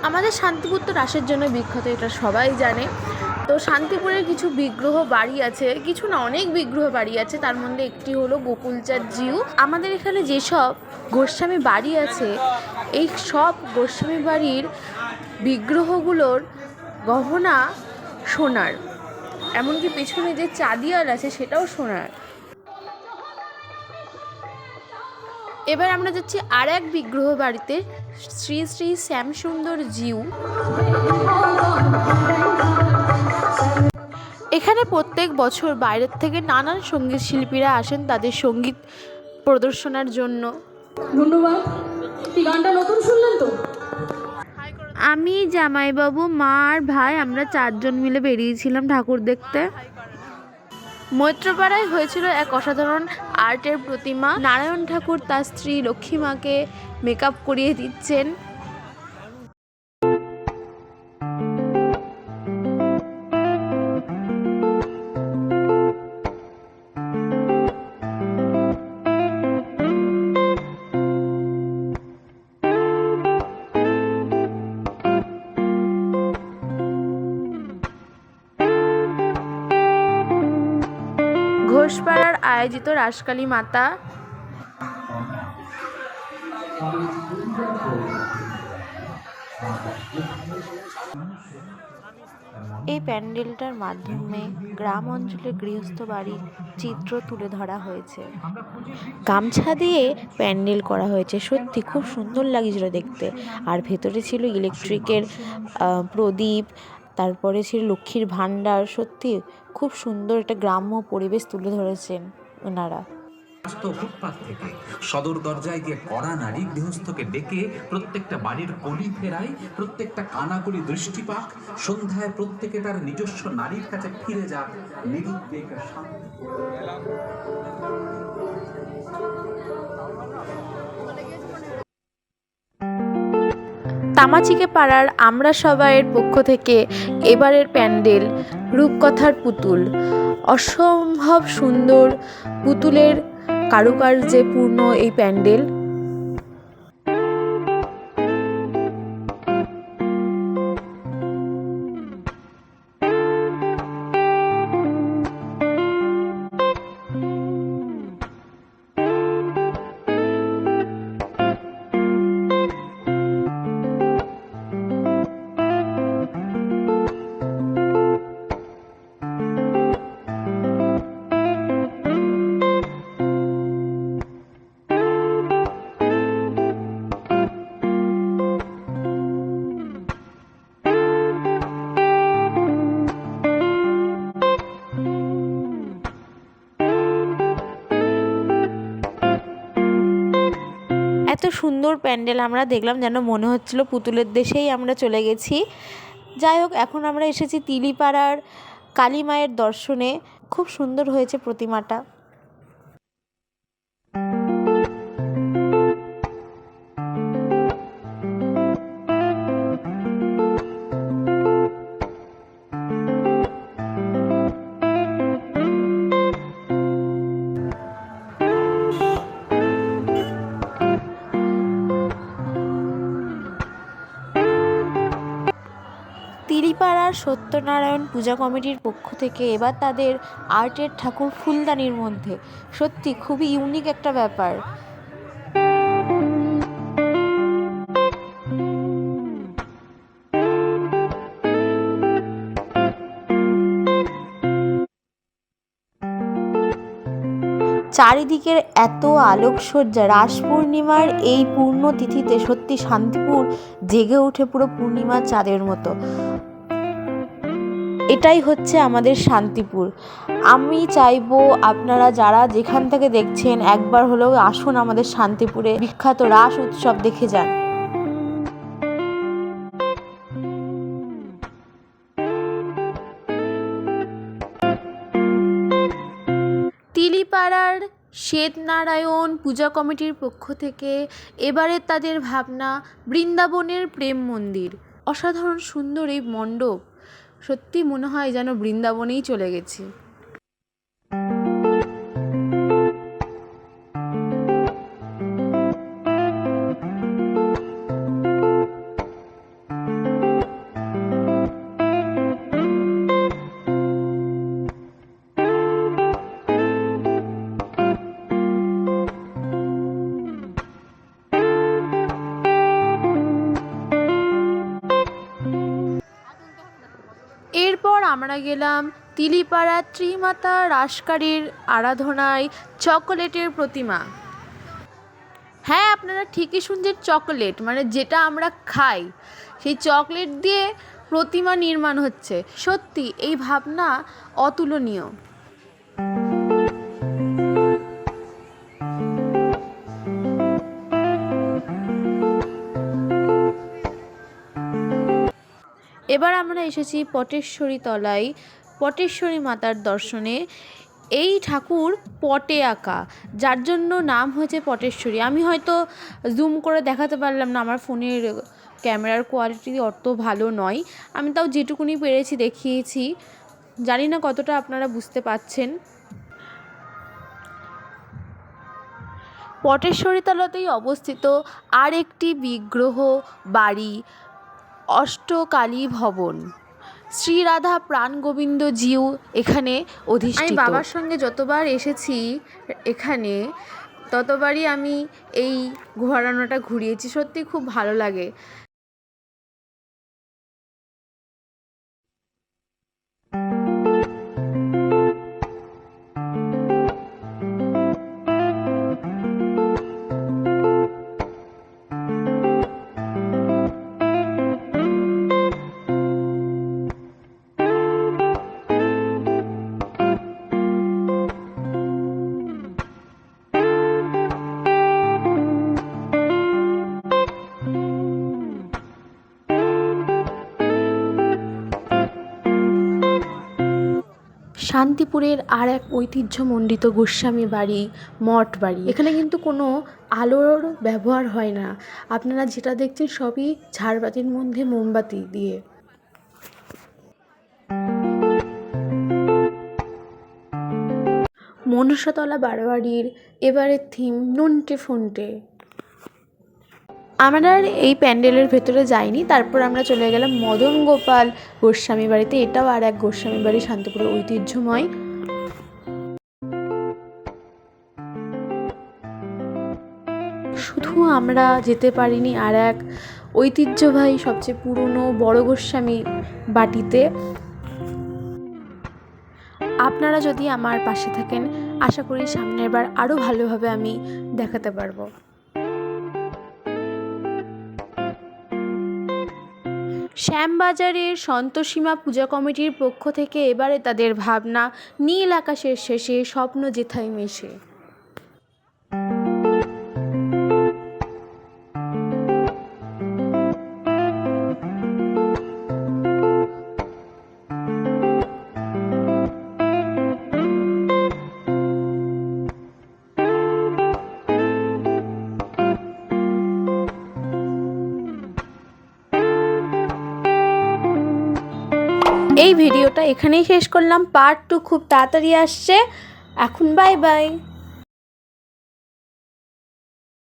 আমাদের শান্তিপুর তো রাসের জন্য বিখ্যাত, এটা সবাই জানে। তো শান্তিপুরের কিছু বিগ্রহ বাড়ি আছে, কিছু না অনেক বিগ্রহ বাড়ি আছে, তার মধ্যে একটি হলো গোকুলচাঁদ জিউ। আমাদের এখানে যেসব গোস্বামী বাড়ি আছে, এই সব গোস্বামী বাড়ির বিগ্রহগুলোর গহনা সোনার, এমনকি পেছনে যে চাঁদিয়াল আছে সেটাও সোনার। এবার আমরা যাচ্ছি আর এক বিগ্রহ বাড়িতে, শ্রী শ্রী শ্যামসুন্দর জিউ। এখানে প্রত্যেক বছর বাইরের থেকে নানান সঙ্গীত শিল্পীরা আসেন তাদের সঙ্গীত প্রদর্শনের জন্য। ধন্যবাদ। গানটা নতুন শুনলেন তো? আমি, জামাইবাবু, মা আর ভাই আমরা 4 জন মিলে বেরিয়েছিলাম ঠাকুর দেখতে। মৈত্রপাড়ায় হয়েছিল এক অসাধারণ আর্টের প্রতিমা। নারায়ণ ঠাকুর তার স্ত্রী লক্ষ্মী মাকে মেকআপ করিয়ে দিচ্ছেন। ঘোষপাড়ার আয়োজিত রাসকালী মাতা। এই প্যান্ডেলটার মাধ্যমে গ্রাম অঞ্চলের গৃহস্থ বাড়ির চিত্র তুলে ধরা হয়েছে। গামছা দিয়ে প্যান্ডেল করা হয়েছে, সত্যি খুব সুন্দর লাগছিল দেখতে। আর ভেতরে ছিল ইলেকট্রিকের প্রদীপ, তারপরে ছিল লক্ষ্মীর ভাণ্ডার। সত্যি খুব সুন্দর একটা গ্রাম্য পরিবেশ তুলে ধরেছেন ওনারা। ফুটপাত থেকে সদর দরজায় গিয়ে কড়া নারী গৃহস্থকে ডেকে প্রত্যেকটা বাড়ির কলি ফেরায়, প্রত্যেকটা কানাকড়ি দৃষ্টিপাক। সন্ধ্যায় প্রত্যেকে তার নিজস্ব নারীর কাছে ফিরে যাক নিরুদ্বেগ শান্তি। তামাচিকে পাড়ার আমরা সবাইয়ের পক্ষ থেকে এবারের প্যান্ডেল রূপকথার পুতুল। অসম্ভব সুন্দর পুতুলের কারুকার্যে পূর্ণ এই প্যান্ডেল। এত সুন্দর প্যান্ডেল আমরা দেখলাম, যেন মনে হচ্ছিল পুতুলের দেশেই আমরা চলে গেছি। যাই হোক, এখন আমরা এসেছি তিলিপাড়ার কালী মায়ের দর্শনে। খুব সুন্দর হয়েছে প্রতিমাটা। তিলিপাড়ার সত্যনারায়ণ পূজা কমিটির পক্ষ থেকে এবার তাদের আর্টের ঠাকুর ফুলদানির মধ্যে। সত্যি খুবই ইউনিক একটা ব্যাপার। চারিদিকের এত আলোকসজ্জা, রাস পূর্ণিমার এই পূর্ণ তিথিতে সত্যি শান্তিপুর জেগে ওঠে পুরো পূর্ণিমার চাঁদের মতো। এটাই হচ্ছে আমাদের শান্তিপুর। আমি চাইবো আপনারা যারা যেখান থেকে দেখছেন একবার হলেও আসুন আমাদের শান্তিপুরে বিখ্যাত রাস উৎসব দেখে যান। তিলিপাড়ার শ্বেতনারায়ণ পূজা কমিটির পক্ষ থেকে এবারে তাদের ভাবনা বৃন্দাবনের প্রেম মন্দির। অসাধারণ সুন্দর এই মণ্ডপ, সত্যি মনে হয় যেন বৃন্দাবনেই চলে গেছি। আমরা গেলাম তিলিপাড়া ত্রিমাতা রাসকারীর আরাধনায় চকোলেটের প্রতিমা। হ্যাঁ, আপনারা ঠিকই শুনছেন, চকোলেট মানে যেটা আমরা খাই সেই চকলেট দিয়ে প্রতিমা নির্মাণ হচ্ছে। সত্যি এই ভাবনা অতুলনীয়। এবার আমরা এসেছি পটেশ্বরী তলায় পটেশ্বরী মাতার দর্শনে। এই ঠাকুর পটে আঁকা, যার জন্য নাম হয়েছে পটেশ্বরী। আমি হয়তো জুম করে দেখাতে পারলাম না, আমার ফোনের ক্যামেরার কোয়ালিটি অত ভালো নয়, আমি তাও যেটুকুনি পেরেছি দেখিয়েছি। জানি না কতটা আপনারা বুঝতে পাচ্ছেন। পটেশ্বরী তলাতেই অবস্থিত আরেকটি বিগ্রহ বাড়ি, অষ্টকালী ভবন। শ্রী রাধা প্রাণ গোবিন্দ জিউ এখানে অধিষ্ঠিত। আমি বাবার সঙ্গে যতবার এসেছি এখানে ততবারই আমি এই ঘোরানোটা ঘুরিয়েছি, সত্যি খুব ভালো লাগে। শান্তিপুরের আর এক ঐতিহ্যমণ্ডিত গোস্বামী বাড়ি, মঠ বাড়ি। এখানে কিন্তু কোনো আলোর ব্যবহার হয় না, আপনারা যেটা দেখছেন সবই ঝাড়বাতির মধ্যে মোমবাতি দিয়ে। মনসাতলা বারোয়ারির এবারের থিম নন্টে ফন্টে। আমরা আর এই প্যান্ডেলের ভেতরে যাইনি, তারপর আমরা চলে গেলাম মদন গোপাল গোস্বামী বাড়িতে। এটাও আর এক গোস্বামী বাড়ি, শান্তিপুরের ঐতিহ্যময়। শুধু আমরা যেতে পারিনি আর এক ঐতিহ্যবাহী সবচেয়ে পুরনো বড় গোস্বামী বাটিতে। আপনারা যদি আমার পাশে থাকেন, আশা করি সামনের বার আরও ভালোভাবে আমি দেখাতে পারবো। শ্যামবাজারের সন্তোষীমা পূজা কমিটির পক্ষ থেকে এবারে তাদের ভাবনা নীল আকাশের শেষে স্বপ্ন যেথায় মেশে। এই ভিডিওটা এখানেই শেষ করলাম। পার্ট 2 খুব তাড়াতাড়ি আসছে। এখন বাই বাই।